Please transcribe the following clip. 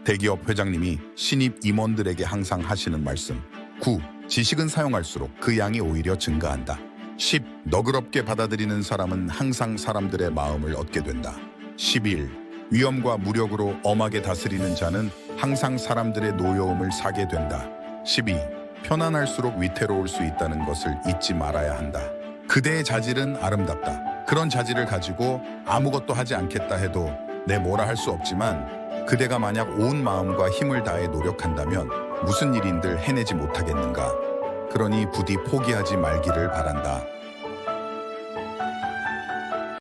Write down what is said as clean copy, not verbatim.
대기업 회장님이 신입 임원들에게 항상 하시는 말씀. 9. 지식은 사용할수록 그 양이 오히려 증가한다. 10. 너그럽게 받아들이는 사람은 항상 사람들의 마음을 얻게 된다. 11. 위험과 무력으로 엄하게 다스리는 자는 항상 사람들의 노여움을 사게 된다. 12. 편안할수록 위태로울 수 있다는 것을 잊지 말아야 한다. 그대의 자질은 아름답다. 그런 자질을 가지고 아무것도 하지 않겠다 해도 내 뭐라 할 수 없지만 그대가 만약 온 마음과 힘을 다해 노력한다면 무슨 일인들 해내지 못하겠는가. 그러니 부디 포기하지 말기를 바란다.